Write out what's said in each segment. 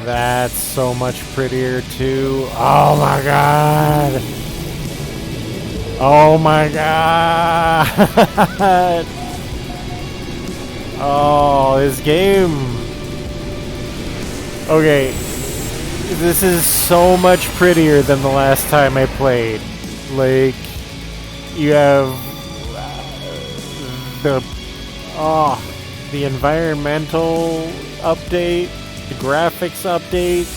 That's so much prettier too. Oh my god. Oh my god. Oh, this game. Okay. This is so much prettier than the last time I played. Like, you have the environmental update, the graphics update.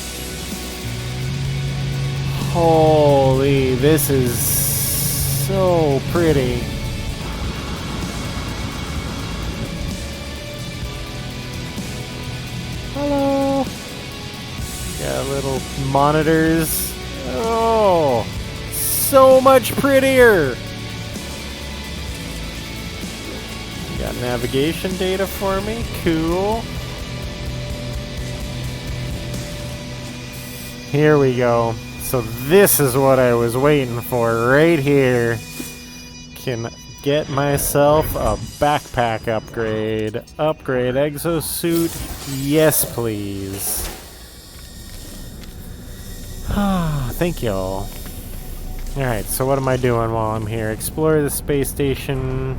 Holy, this is so pretty. Hello. Got little monitors. Oh, so much prettier. Got navigation data for me. Cool. Here we go. So this is what I was waiting for right here. Can get myself a backpack upgrade. Upgrade exosuit. Yes, please. Thank y'all. Alright, so what am I doing while I'm here? Explore the space station.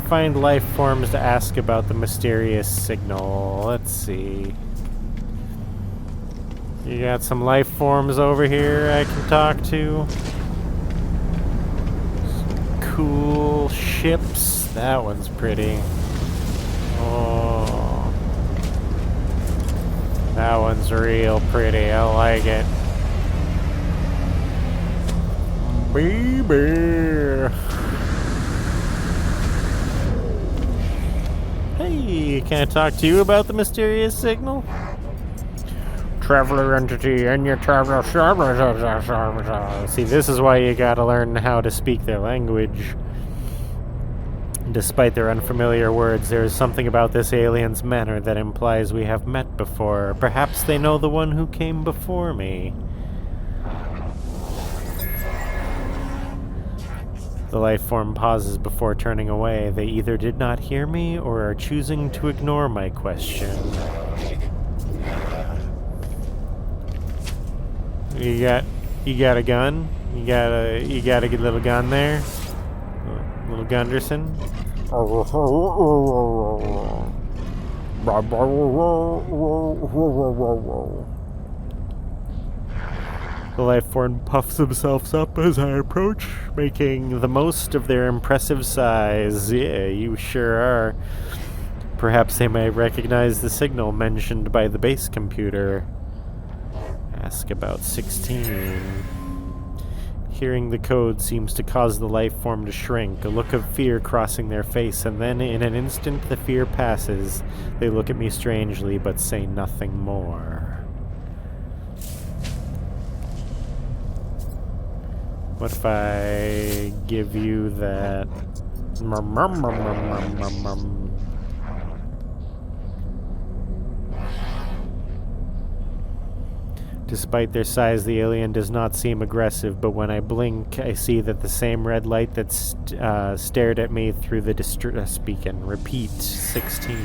Find life forms to ask about the mysterious signal. Let's see. You got some life forms over here I can talk to. Some cool ships. That one's pretty. Oh. That one's real pretty. I like it. Baby. Hey, can I talk to you about the mysterious signal? Traveler entity and your traveler. See, this is why you gotta learn how to speak their language. Despite their unfamiliar words, there is something about this alien's manner that implies we have met before. Perhaps they know the one who came before me. The life form pauses before turning away. They either did not hear me or are choosing to ignore my question. You got a gun? You got a good little gun there? Little Gunderson? The life form puffs themselves up as I approach, making the most of their impressive size. Yeah, you sure are. Perhaps they may recognize the signal mentioned by the base computer. Ask about 16. Hearing the code seems to cause the life form to shrink, a look of fear crossing their face, and then in an instant the fear passes. They look at me strangely, but say nothing more. What if I give you that? Despite their size, the alien does not seem aggressive, but when I blink, I see that the same red light that stared at me through the distress beacon. Repeat, 16.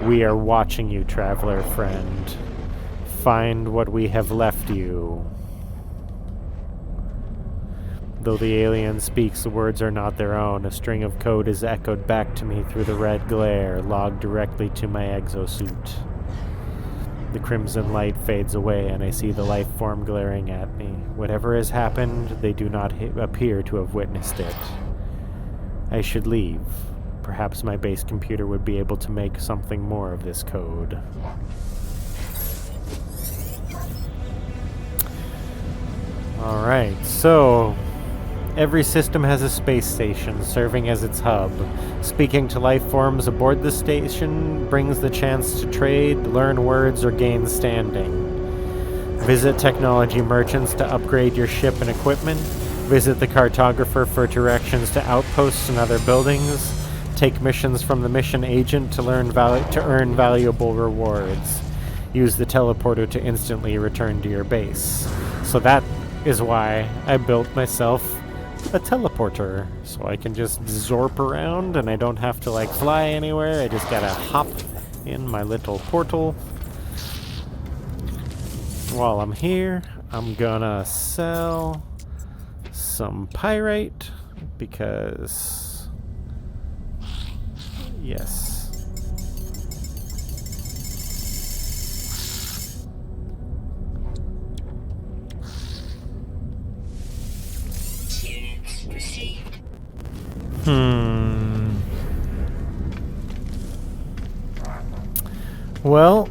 We are watching you, traveler friend. Find what we have left you. Though the alien speaks, the words are not their own. A string of code is echoed back to me through the red glare, logged directly to my exosuit. The crimson light fades away, and I see the life form glaring at me. Whatever has happened, they do not appear to have witnessed it. I should leave. Perhaps my base computer would be able to make something more of this code. Alright, so every system has a space station serving as its hub. Speaking to life forms aboard the station brings the chance to trade, learn words, or gain standing. Visit technology merchants to upgrade your ship and equipment. Visit the cartographer for directions to outposts and other buildings. Take missions from the mission agent to earn valuable rewards. Use the teleporter to instantly return to your base. So that is why I built myself a teleporter, so I can just zorp around and I don't have to like fly anywhere. I just gotta hop in my little portal. While I'm here, I'm gonna sell some pyrite because yes. Well,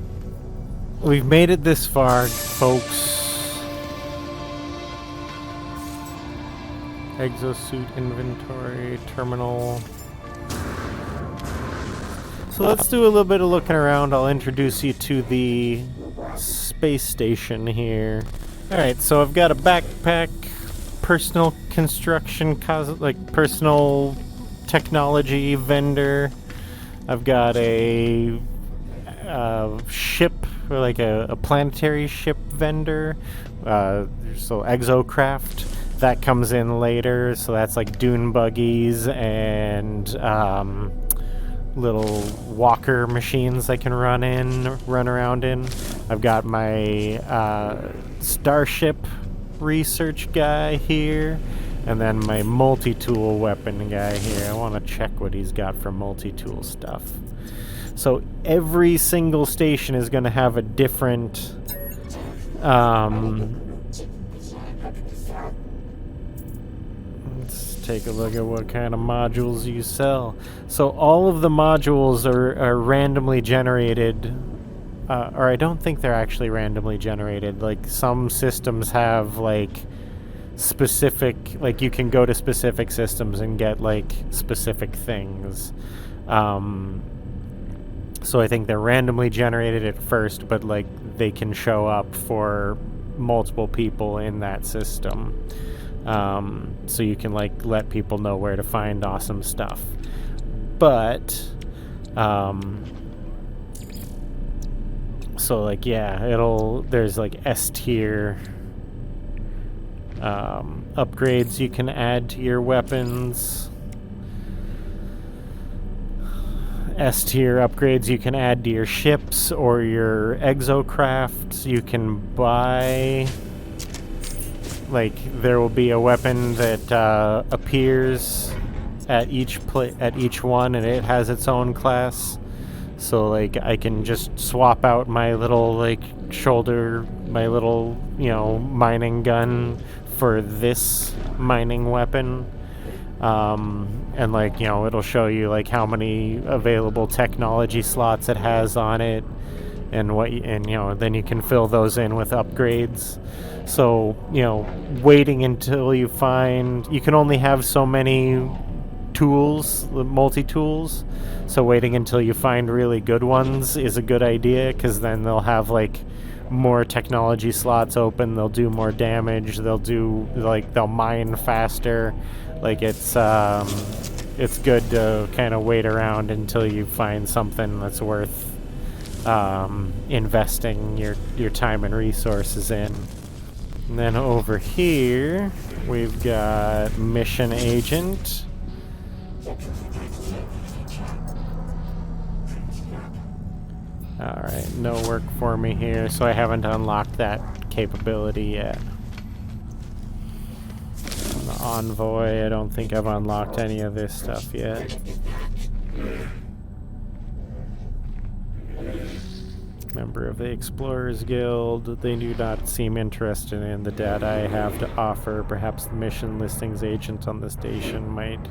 we've made it this far, folks. Exosuit inventory, terminal. So let's do a little bit of looking around. I'll introduce you to the space station here. Alright, so I've got a backpack, personal construction, personal technology vendor. I've got a ship, or like a planetary ship vendor. So exocraft. That comes in later, so that's like dune buggies and little walker machines I can run around in. I've got my starship research guy here, and then my multi-tool weapon guy here. I want to check what he's got for multi-tool stuff. So every single station is going to have a different let's take a look at what kind of modules you sell. So all of the modules are randomly generated, or I don't think they're actually randomly generated. Like some systems have like specific, like you can go to specific systems and get like specific things. So I think they're randomly generated at first, but like they can show up for multiple people in that system. So you can like let people know where to find awesome stuff. But so like yeah, there's like S tier upgrades you can add to your weapons. S tier upgrades you can add to your ships or your exocrafts. You can buy, like, there will be a weapon that appears at each one, and it has its own class. So like I can just swap out my little my little mining gun for this mining weapon. And like it'll show you like how many available technology slots it has on it, and then you can fill those in with upgrades. So waiting until you can only have so many tools, multi-tools, so waiting until you find really good ones is a good idea, because then they'll have like more technology slots open, they'll do more damage, they'll mine faster. Like it's good to kind of wait around until you find something that's worth investing your time and resources in. And then over here we've got mission agent. Alright, no work for me here, so I haven't unlocked that capability yet. On the Envoy, I don't think I've unlocked any of this stuff yet. Member of the Explorers Guild. They do not seem interested in the data I have to offer. Perhaps the mission listings agent on the station might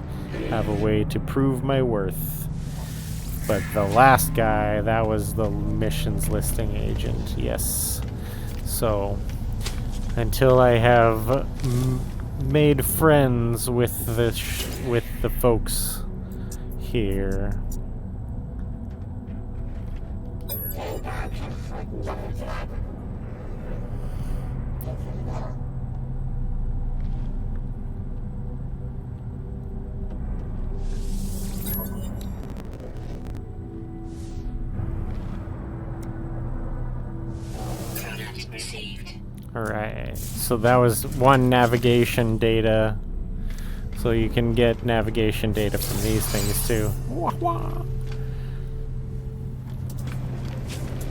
have a way to prove my worth. But the last guy, that was the missions listing agent, yes. So, until I have made friends with the folks here. Alright, so that was one navigation data. So you can get navigation data from these things too.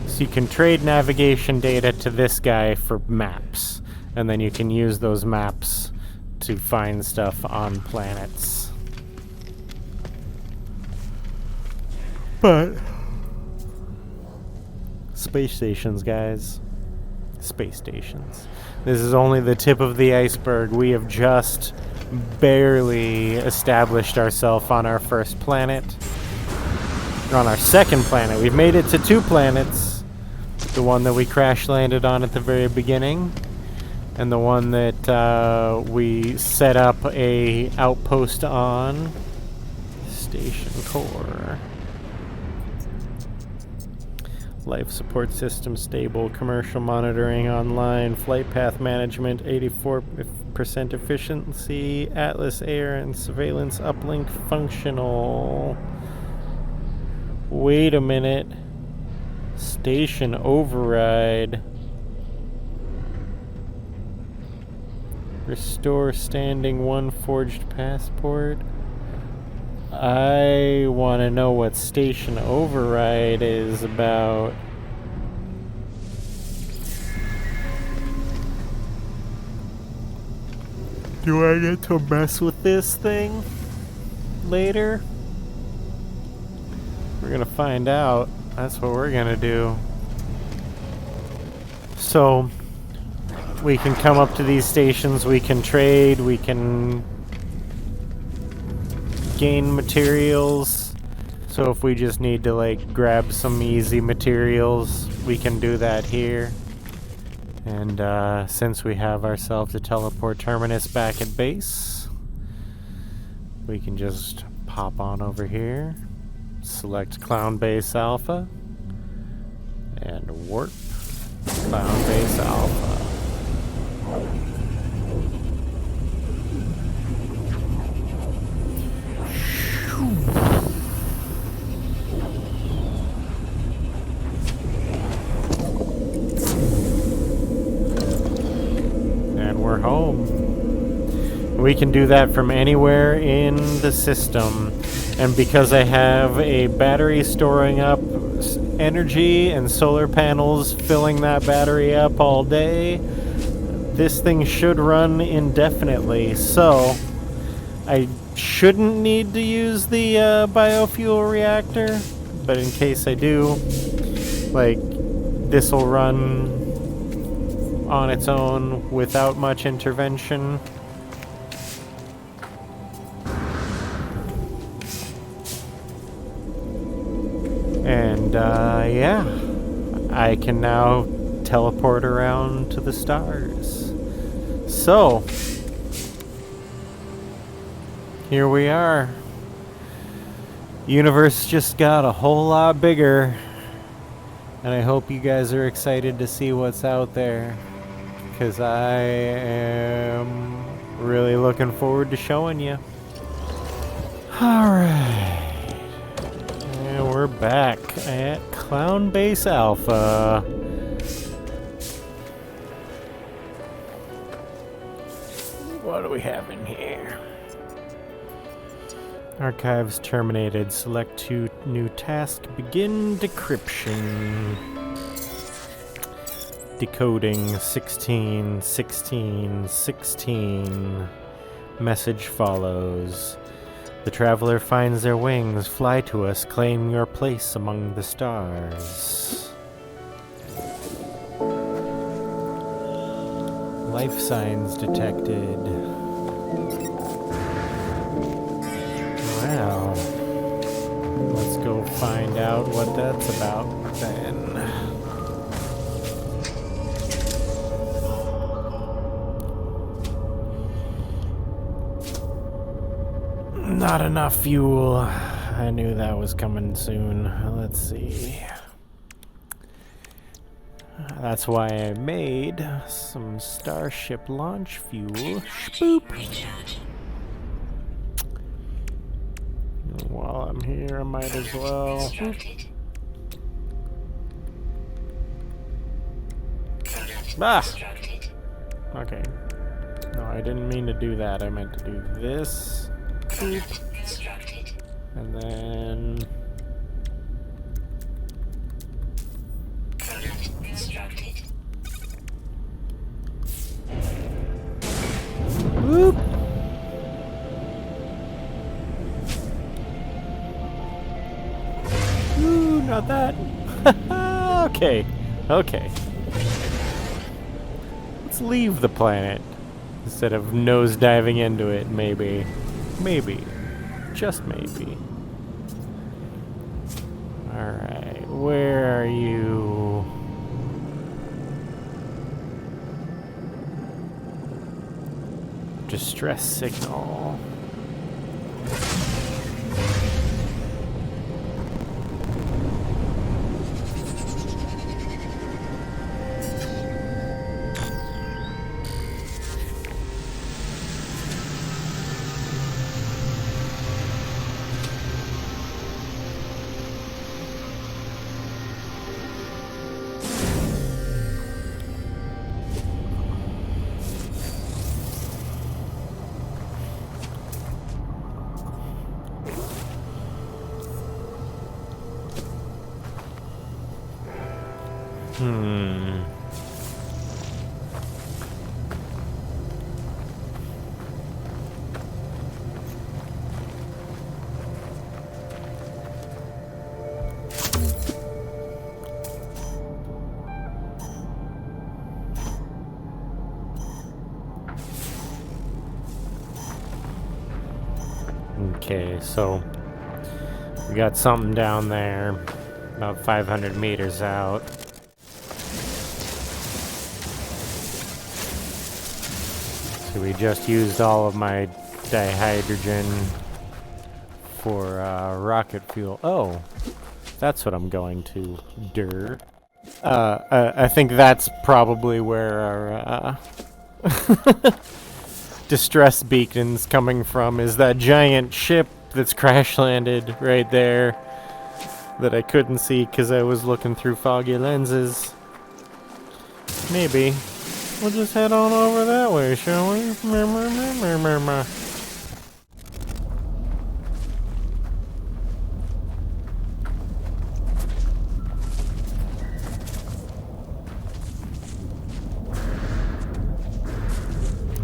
So you can trade navigation data to this guy for maps. And then you can use those maps to find stuff on planets. But space stations, guys. Space stations. This is only the tip of the iceberg. We have just barely established ourselves on our first planet. Or on our second planet. We've made it to 2 planets. The one that we crash landed on at the very beginning. And the one that we set up a outpost on. Station core. Life support system stable, commercial monitoring online, flight path management 84% efficiency, Atlas air and surveillance uplink functional. Wait a minute. Station override. Restore standing 1 forged passport. I want to know what station override is about. Do I get to mess with this thing later? We're gonna find out. That's what we're gonna do. So, we can come up to these stations, we can trade, we can gain materials. So if we just need to like grab some easy materials, we can do that here. And since we have ourselves a teleport terminus back at base, we can just pop on over here, select Clown Base Alpha, and warp Clown Base Alpha. And we're home. We can do that from anywhere in the system. And because I have a battery storing up energy and solar panels filling that battery up all day, this thing should run indefinitely. So I shouldn't need to use the biofuel reactor, but in case I do, like, this will run on its own without much intervention. And yeah, I can now teleport around to the stars. So here we are. Universe just got a whole lot bigger. And I hope you guys are excited to see what's out there. Because I am really looking forward to showing you. Alright. And we're back at Clown Base Alpha. What do we have in here? Archives terminated. Select to new task. Begin decryption. Decoding 16, 16, 16. Message follows. The traveler finds their wings. Fly to us. Claim your place among the stars. Life signs detected. Well, let's go find out what that's about then. Not enough fuel. I knew that was coming soon. Let's see. That's why I made some Starship launch fuel. Boop. While I'm here, I might as well. Ah! Okay. No, I didn't mean to do that. I meant to do this. And then... Whoop! Ooh, not that. Okay. Okay. Let's leave the planet instead of nosediving into it, maybe. Maybe. Just maybe. Alright, where are you? Distress signal. Okay, so we got something down there, about 500 meters out. So we just used all of my dihydrogen for rocket fuel. Oh, that's what I'm going to do. I think that's probably where our distress beacon's coming from, is that giant ship that's crash landed right there that I couldn't see because I was looking through foggy lenses. Maybe. We'll just head on over that way, shall we?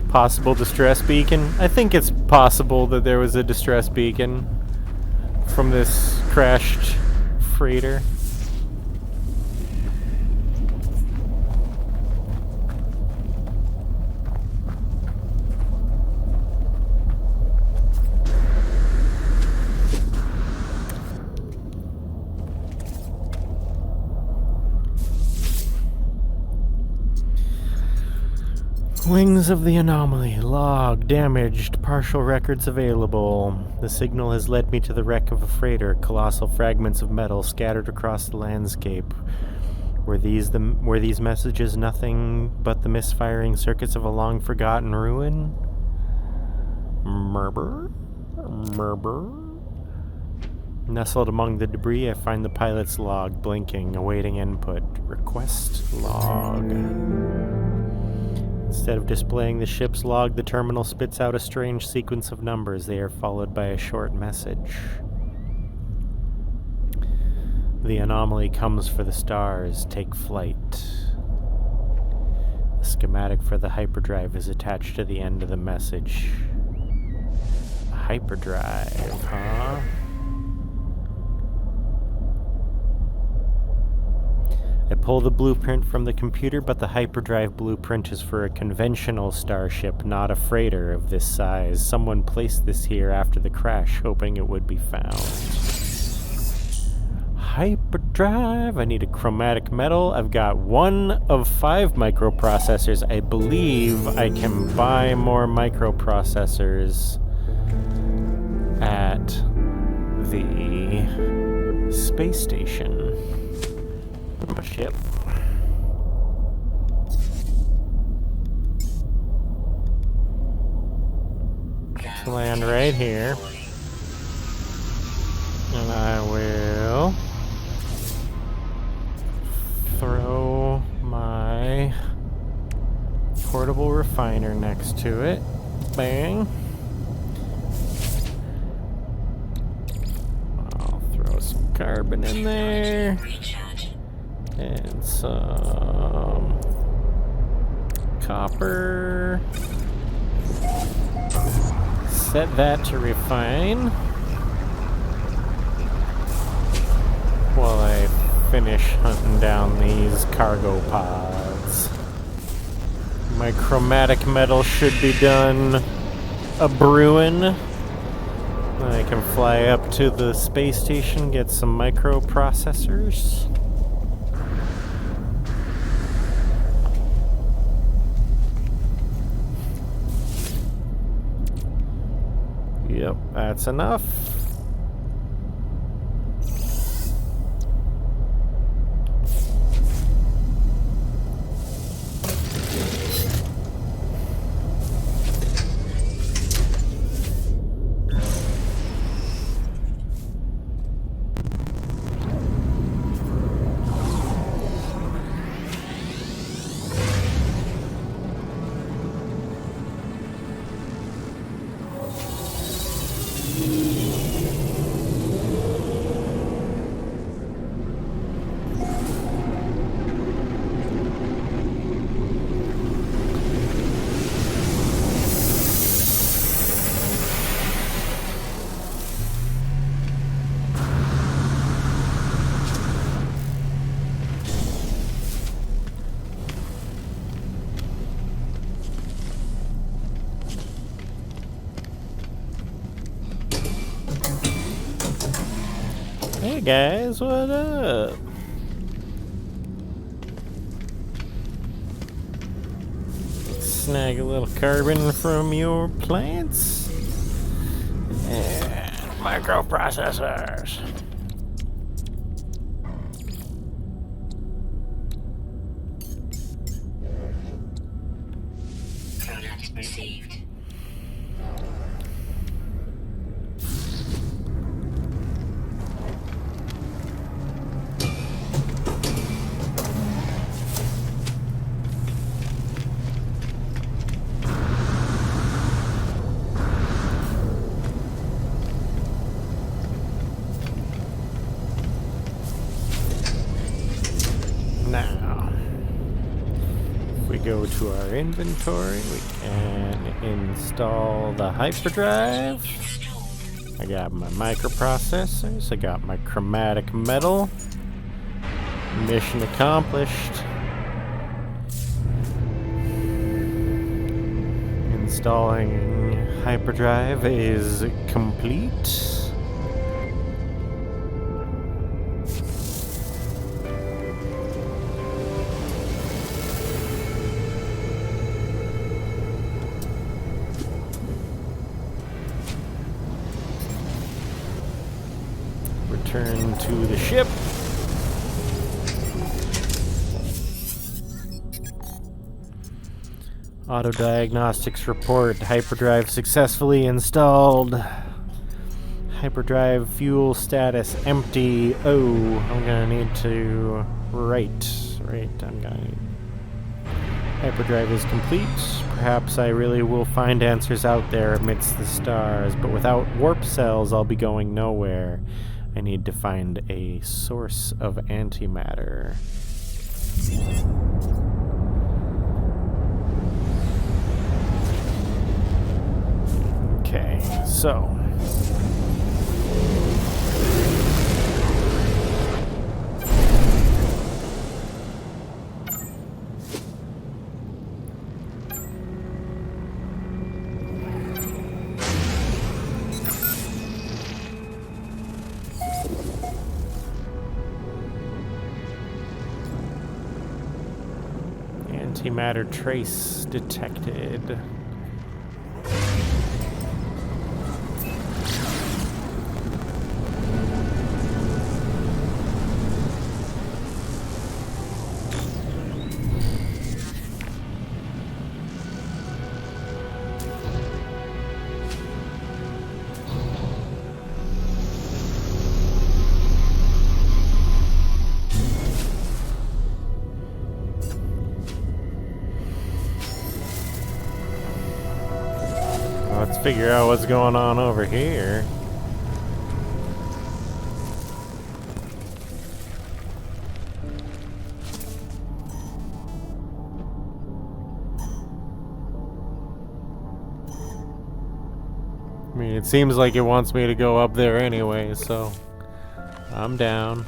Possible distress beacon? I think it's possible that there was a distress beacon from this crashed freighter. Wings of the anomaly. Log. Damaged. Partial records available. The signal has led me to the wreck of a freighter. Colossal fragments of metal scattered across the landscape. Were these messages nothing but the misfiring circuits of a long-forgotten ruin? Murmur? Nestled among the debris, I find the pilot's log, blinking, awaiting input. Request log. Instead of displaying the ship's log, the terminal spits out a strange sequence of numbers. They are followed by a short message. The anomaly comes for the stars. Take flight. A schematic for the hyperdrive is attached to the end of the message. A hyperdrive, huh? I pull the blueprint from the computer, but the hyperdrive blueprint is for a conventional starship, not a freighter of this size. Someone placed this here after the crash, hoping it would be found. Hyperdrive. I need a chromatic metal. I've got 1 of 5 microprocessors. I believe I can buy more microprocessors at the space station. Ship. Let's land right here. And I will throw my portable refiner next to it. Bang. I'll throw some carbon in there. And some copper. Set that to refine while I finish hunting down these cargo pods. My chromatic metal should be done a-brewing. I can fly up to the space station, get some microprocessors. Yep, that's enough. Hey guys, what up? Snag a little carbon from your plants and microprocessors. Product received. Now, if we go to our inventory, we can install the hyperdrive. I got my microprocessors, I got my chromatic metal. Mission accomplished. Installing hyperdrive is complete. Return to the ship. Auto diagnostics report. Hyperdrive successfully installed. Hyperdrive fuel status empty. Oh, I'm gonna need to I'm gonna need. Hyperdrive is complete. Perhaps I really will find answers out there amidst the stars, but without warp cells, I'll be going nowhere. I need to find a source of antimatter. Okay, so antimatter trace detected. Let's figure out what's going on over here. I mean, it seems like it wants me to go up there anyway, so I'm down.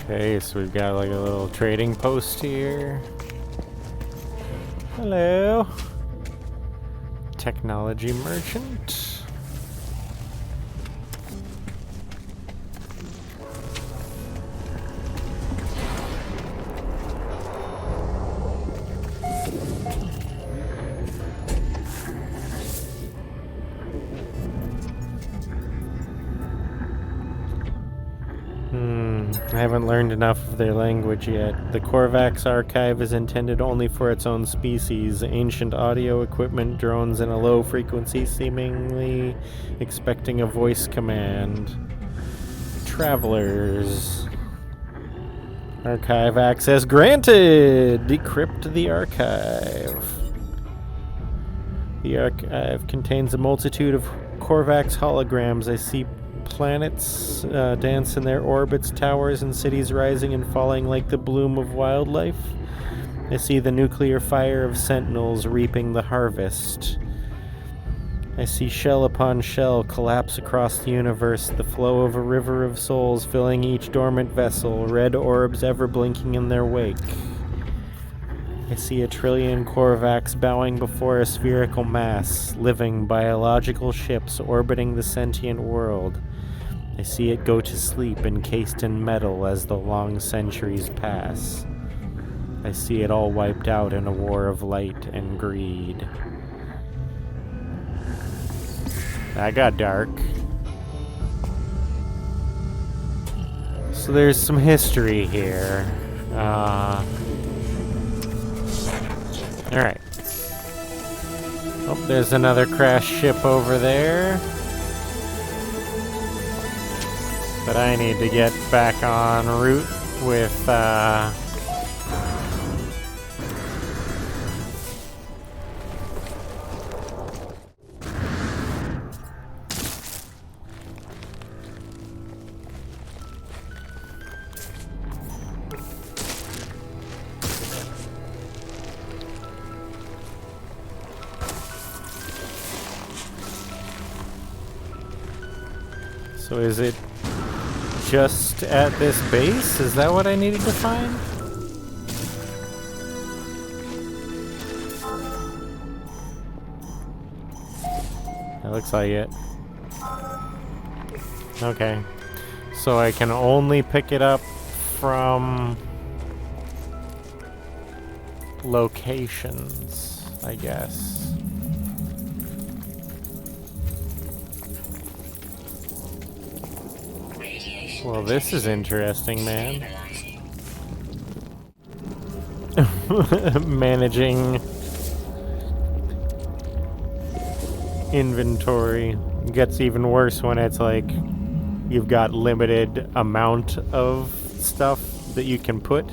Okay, so we've got like a little trading post here. Hello. Technology merchant. I haven't learned enough of their language yet. The Korvax archive is intended only for its own species. Ancient audio equipment, drones in a low frequency, seemingly expecting a voice command. Travelers. Archive access granted! Decrypt the archive. The archive contains a multitude of Korvax holograms. I see planets dance in their orbits, towers and cities rising and falling like the bloom of wildlife. I see the nuclear fire of sentinels reaping the harvest. I see shell upon shell collapse across the universe, the flow of a river of souls filling each dormant vessel, red orbs ever blinking in their wake. I see 1 trillion Korvax bowing before a spherical mass, living biological ships orbiting the sentient world. I see it go to sleep encased in metal as the long centuries pass. I see it all wiped out in a war of light and greed. That got dark. So there's some history here. Alright. Oh, there's another crashed ship over there. But I need to get back en route with, So is it just at this base? Is that what I needed to find? That looks like it. Okay. So I can only pick it up from locations, I guess. Well, this is interesting, man. Managing inventory gets even worse when it's like you've got limited amount of stuff that you can put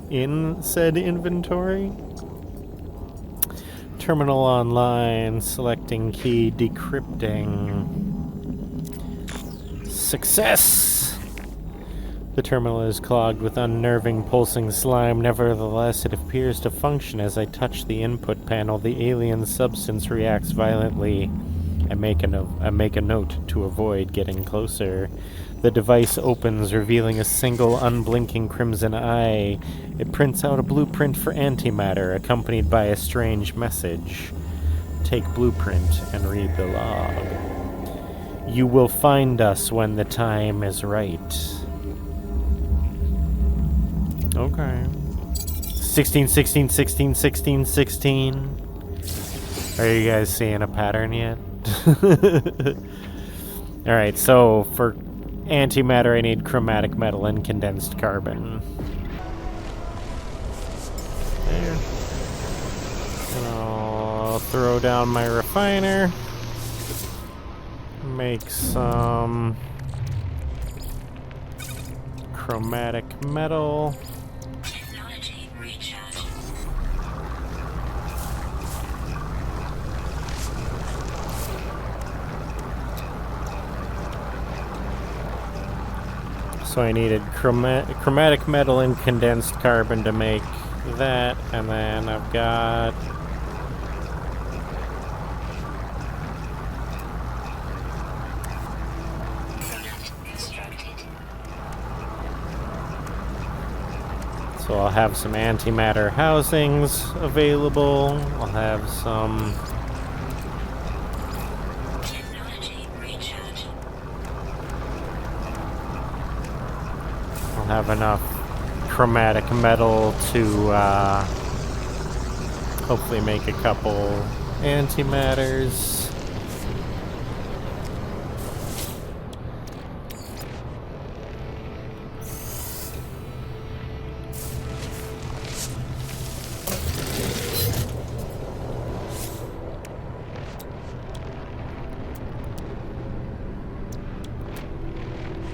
in said inventory. Terminal online, selecting key, decrypting. Success! The terminal is clogged with unnerving, pulsing slime. Nevertheless, it appears to function as I touch the input panel. The alien substance reacts violently. I make a note to avoid getting closer. The device opens, revealing a single unblinking crimson eye. It prints out a blueprint for antimatter, accompanied by a strange message. Take blueprint and read the log. You will find us when the time is right. Okay. 16, 16, 16, 16, 16. Are you guys seeing a pattern yet? Alright, so for antimatter, I need chromatic metal and condensed carbon. There. And I'll throw down my refiner. Make some chromatic metal. Technology recharge. So I needed chromatic metal and condensed carbon to make that, and then I've got Product constructed. so I'll have some antimatter housings available. I'll have some Technology recharge. I'll have enough chromatic metal to hopefully make a couple antimatters.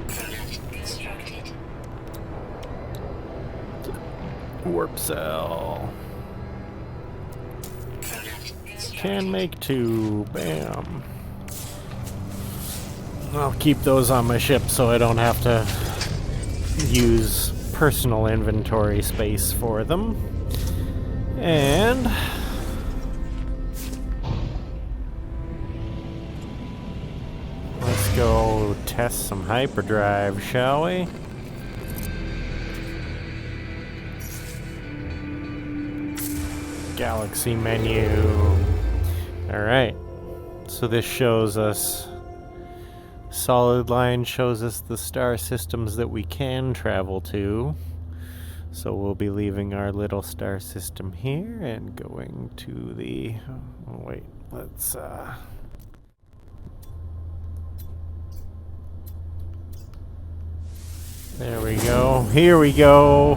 Product constructed. Warp cell. Product constructed. Can make two. Bam. I'll keep those on my ship so I don't have to use personal inventory space for them. And let's go test some hyperdrive, shall we? Galaxy menu. Alright. So this shows us, solid line shows us the star systems that we can travel to. So we'll be leaving our little star system here and going to the, oh wait, let's there we go. Here we go.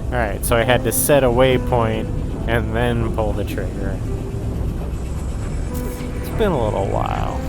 Alright, so I had to set a waypoint and then pull the trigger. It's been a little while.